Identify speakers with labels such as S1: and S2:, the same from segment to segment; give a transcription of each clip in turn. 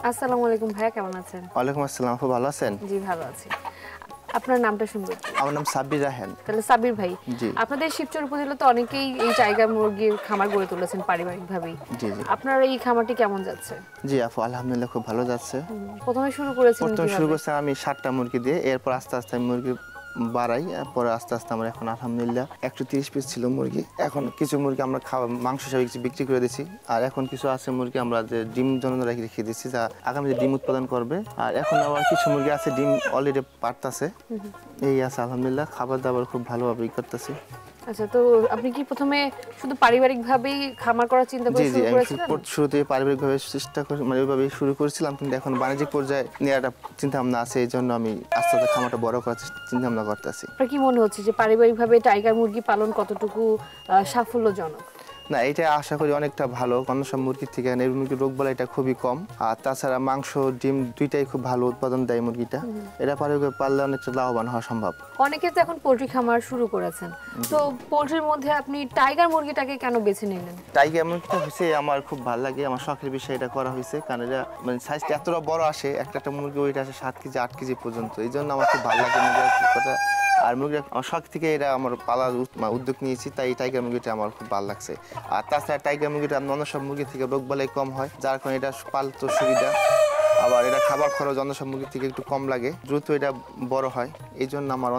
S1: আসসালামু আলাইকুম ভাইয়া, কেমন আছেন?
S2: ওয়ালাইকুম আসসালাম, আপু ভালো আছেন?
S1: জি ভালো আছি। আপনার নামটা শুনবো?
S2: আমার নাম সাব্বির রাহেন।
S1: তাহলে সাব্বির ভাই,
S2: জি
S1: আপনাদের শিবচর উপজেলাতে অনেকেই এই টাইগার মুরগির খামার গড়ে তুলেছেন পারিবারিকভাবেই।
S2: জি জি
S1: আপনার এই খামারটি কেমন যাচ্ছে?
S2: জি আপু, আলহামদুলিল্লাহ খুব ভালো যাচ্ছে।
S1: প্রথমে শুরু করেছিলেন
S2: প্রথমে শুরু
S1: কিভাবে?
S2: করছি আমি 7টা মুরগি দিয়ে, এরপর আস্তে আস্তে আমি মুরগি বাড়াই, এরপর আস্তে আস্তে আমার এখন আলহামদুলিল্লাহ 130 পিস ছিল মুরগি। এখন কিছু মুরগি আমরা খাওয়া মাংস হিসাবে কিছু বিক্রি করে দিচ্ছি, আর এখন কিছু আছে মুরগি আমরা যে ডিম জন্য রেখে দিচ্ছি, যা আগামীতে ডিম উৎপাদন করবে। আর এখন আবার কিছু মুরগি আছে ডিম অলরেডি পারতাছে। এই আছে আলহামদুলিল্লাহ, খাবার দাবার খুব ভালোভাবে করতেছি।
S1: আচ্ছা, তো আপনি কি প্রথমে শুধু পারিবারিকভাবেই খামার করার চিন্তা করে
S2: জি জি
S1: শুরু
S2: আমি
S1: করেছিলেন?
S2: শুরুতে পারিবারিকভাবে চেষ্টা করে মানে ওইভাবেই শুরু করেছিলাম, কিন্তু এখন বাণিজ্যিক পর্যায়ে নেওয়াটা চিন্তা ভাবনা আছে, এই জন্য আমি আস্তে আস্তে খামারটা বড় করার চিন্তা ভাবনা করতেছি।
S1: আপনার কি মনে হচ্ছে যে পারিবারিকভাবে টাইগার মুরগি পালন কতটুকু সাফল্যজনক?
S2: না, এটা আশা করি অনেকটা ভালো, অন্য সব মুরগির থেকে এই মুরগির রোগ বালাইটা খুবই কম, আর তাছাড়া মাংস ডিম দুইটাই খুব ভালো উৎপাদন দেয় মুরগিটা। এটা পারিবারিক পারলে অনেকটা লাভবান হওয়া সম্ভব।
S1: অনেকে তো এখন পোল্ট্রি খামার শুরু করেছেন, তো পোল্ট্রির মধ্যে আপনি টাইগার মুরগিটাকে কেন বেছে নিলেন?
S2: টাইগার মুরগিটা হয়েছে আমার খুব ভালো লাগে, আমার শখের বিষয় এটা করা হয়েছে, কারণ এটা মানে সাইজটা এতটা বড় আসে, একটা একটা মুরগি ওইটা আসে 7 কেজি 8 কেজি পর্যন্ত, এই জন্য আমার খুব ভালো লাগে মুরগির কথা। আর মুরগি আমার শখ থেকে এটা আমার পালার উদ্যোগ নিয়েছি, তাই এই টাইগার মুরগিটা আমার খুব ভালো লাগছে। আর তাছাড়া টাইগার মুরগিটা অন্য সব মুরগি থেকে রোগ বালাই কম হয়, যার কারণে এটা পালতে সুবিধা। আবার এটা খাবার খরচ অন্য সব মুরগির থেকে একটু কম লাগে, দ্রুত এটা বড় হয়, এই জন্য আমার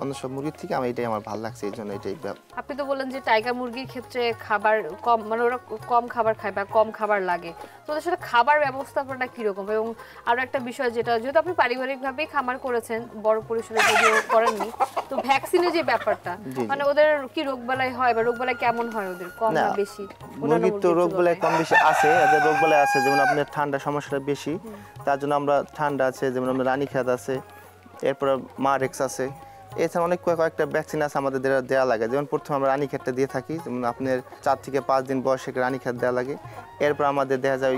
S2: অন্য সব মুরগির থেকে এটাই আমার ভালো লাগছে, এই জন্য এটাই।
S1: আপনি তো বললেন যে টাইগার মুরগির ক্ষেত্রে খাবার কম, মানে ওরা কম খাবার খায় বা কম খাবার লাগে, তো ওদের সাথে খাবার ব্যবস্থাপনাটা কিরকম? এবং আরো একটা বিষয়, যেটা যেহেতু আপনি পারিবারিকভাবেই খামার করেছেন, বড় পরিসরে যদিও করেননি, তো ভ্যাকসিনের যে ব্যাপারটা, মানে ওদের কি রোগবালাই হয় বা রোগবালাই কেমন হয় ওদের, কম না বেশি?
S2: মুরগির তো রোগ বালাই কম বেশি আছে, এদের রোগ বালাই আছে, যেমন আপনার ঠান্ডা সমস্যাটা বেশি, তার জন্য আমরা ঠান্ডা আছে, যেমন আপনার রানীক্ষেত আছে, এরপর মারেক্স আছে, এছাড়া অনেক কয়েকটা ভ্যাকসিন আছে আমাদের দেওয়া লাগে। যেমন প্রথমে আমরা রানীক্ষেতটা দিয়ে থাকি, যেমন আপনার 4 থেকে 5 দিন বয়সে রানীক্ষেত দেওয়া লাগে, এরপর আমাদের দেখা যায়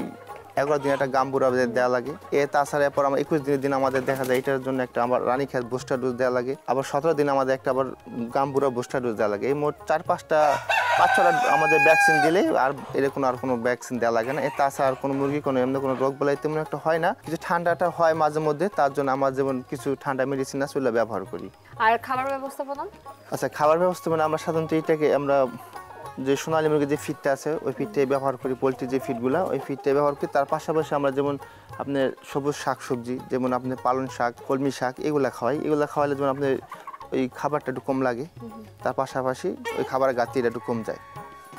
S2: 11 দিন একটা গাম্বুরা দেওয়া লাগে, তাছাড়া এরপর আমরা 21 দিনের দিন আমাদের দেখা যায় এটার জন্য একটা আবার রানীক্ষেত বুস্টার ডোজ দেওয়া লাগে, আবার 17 দিন আমাদের একটা আবার গাম্বুরা বুস্টার ডোজ দেওয়া লাগে। এই মোট 4-5টা 5-6টা আমাদের ভ্যাকসিন দিলে আর এরকম আর কোনো ভ্যাকসিন দেওয়া লাগে না। তাছাড়া আর কোনো মুরগি কোনো এমনি কোনো রোগ বালাই তেমন একটা হয় না, কিছু ঠান্ডাটা হয় মাঝে মধ্যে, তার জন্য আমরা যেমন কিছু ঠান্ডা মেডিসিন আছে ওগুলো ব্যবহার করি।
S1: আর খাবার ব্যবস্থাপনা?
S2: আচ্ছা, খাবার ব্যবস্থাপনা আমরা সাধারণত এটাকে আমরা যে সোনালী মুরগির যে ফিডটা আছে ওই ফিডটাই ব্যবহার করি, পোলট্রির যে ফিডগুলো ওই ফিডটাই ব্যবহার করি। তার পাশাপাশি আমরা যেমন আপনার সবুজ শাকসবজি, যেমন আপনার পালং শাক, কলমি শাক, এগুলো খাওয়াই। এগুলো খাওয়ালে যেমন আপনার ওই খাবারটা একটু কম লাগে, তার পাশাপাশি ওই খাবারের ঘাটতিটা একটু কম যায়।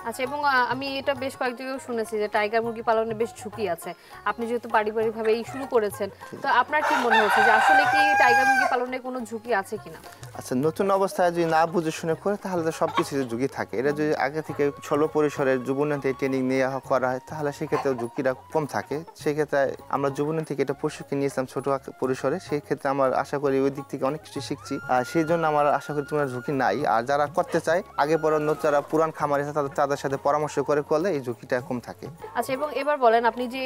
S1: আচ্ছা, এবং আমি এটা বেশ কয়েক জায়গায় শুনেছি যে টাইগার মুরগি পালনে বেশ ঝুঁকি আছে। আপনি যেহেতু পারিবারিকভাবে এই শুরু করেছেন, তো আপনার কি মনে হচ্ছে যে আসলে কি টাইগার মুরগি পালনে কোনো ঝুঁকি আছে কিনা?
S2: আচ্ছা, নতুন অবস্থায় যদি না বুঝে শুনে করে তাহলে তো সব কিছুতে ঝুঁকি থাকে। এটা যদি আগে থেকে ছোট পরিসরের যুবনয়ন থেকে ট্রেনিং নিয়ে করা হয় তাহলে সেক্ষেত্রে ঝুঁকিটা কম থাকে। সেক্ষেত্রে আমরা যুবনয়ন থেকে এটা প্রশিক্ষণ নিয়েছিলাম ছোট পরিসরে, সেই ক্ষেত্রে আমার আশা করি ওই দিক থেকে অনেক কিছু শিখছি, আর সেই জন্য আমার আশা করি তোমার ঝুঁকি নাই। আর যারা করতে চায় আগে পরে যারা পুরান খামার আছে তাদের সাথে পরামর্শ করে করলে এই ঝুঁকিটা কম থাকে।
S1: আচ্ছা, এবং এবার বলেন, আপনি যে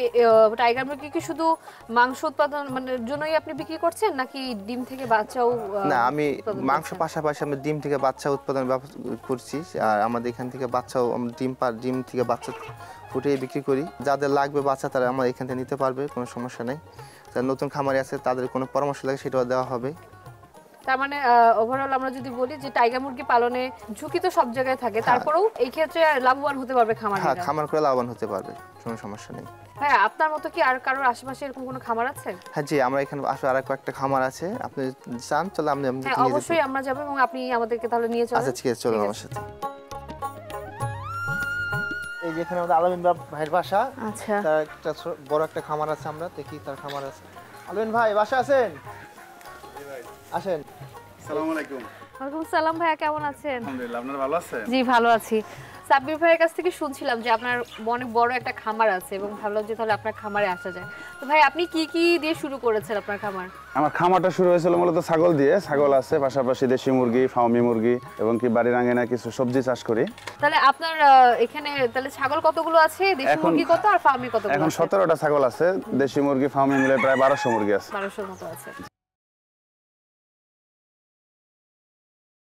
S1: টাইগার মুরগি কি শুধু মাংস উৎপাদন মানে জন্যই আপনি বিক্রি করছেন, নাকি ডিম থেকে বাচ্চাও?
S2: না, আমি মাংস পাশাপাশি আমি ডিম থেকে বাচ্চা উৎপাদন করছি, আর আমাদের এখান থেকে বাচ্চাও ডিম থেকে বাচ্চা ফুটিয়ে বিক্রি করি। যাদের লাগবে বাচ্চা তারা আমার এখান থেকে নিতে পারবে, কোনো সমস্যা নেই। যারা নতুন খামারি আছে তাদের কোনো পরামর্শ লাগে সেটাও দেওয়া হবে।
S1: তার মানে ওভারঅল আমরা যদি বলি যে টাইগার মুরগি পালনে ঝুঁকি তো সব জায়গায় থাকে, তারপরেও এই ক্ষেত্রে লাভবান হতে পারবে খামারিরা।
S2: হ্যাঁ, খামার করে লাভবান হতে পারবে, কোনো সমস্যা নেই।
S1: হ্যাঁ, আপনার মতো কি আর কারোর আশেপাশে এরকম কোনো খামার আছে?
S2: হ্যাঁ জি, আমরা এখানে আসলে আর কয়েকটা খামার আছে, আপনি চান চলে আপনি নিয়ে
S1: যেতে? অবশ্যই আমরা যাব, এবং আপনি আমাদেরকে তাহলে নিয়ে চলুন।
S2: আচ্ছা ঠিক আছে, চলুন আমার সাথে। এই যে এখানে আমাদের আলামিন ভাইয়ের বাসা।
S1: আচ্ছা,
S2: তার একটা বড় একটা খামার আছে, আমরা দেখি তার খামার আছে। আলামিন ভাই বাসা আছেন? জি ভাই, আসেন।
S3: আসসালামু আলাইকুম।
S1: ওয়ালাইকুম সালাম ভাইয়া, কেমন আছেন?
S3: আলহামদুলিল্লাহ, আপনারা ভালো আছেন?
S1: জি ভালো আছি। সাব্বির ভাইয়ের কাছ থেকে শুনছিলাম যে আপনার অনেক বড় একটা খামার আছে, এবং ভাবলাম যে তাহলে আপনার খামারে আসা যায়। তো ভাই, আপনি কি কি দিয়ে শুরু করেছেন আপনার খামার?
S3: আমার খামারটা শুরু হয়েছিল মূলত ছাগল দিয়ে। ছাগল আছে, পাশাপাশি দেশি মুরগি, ফার্মি মুরগি, এবং কি বাড়ির আঙিনা কিছু সবজি চাষ করি।
S1: তাহলে আপনার এখানে তাহলে ছাগল কতগুলো আছে, দেশি মুরগি কত আর ফার্মি কতগুলো?
S3: এখন 17টা ছাগল আছে, দেশি মুরগি ফার্মি মিলে প্রায় 1200 মুরগি আছে।
S1: 1200-র মতো আছে।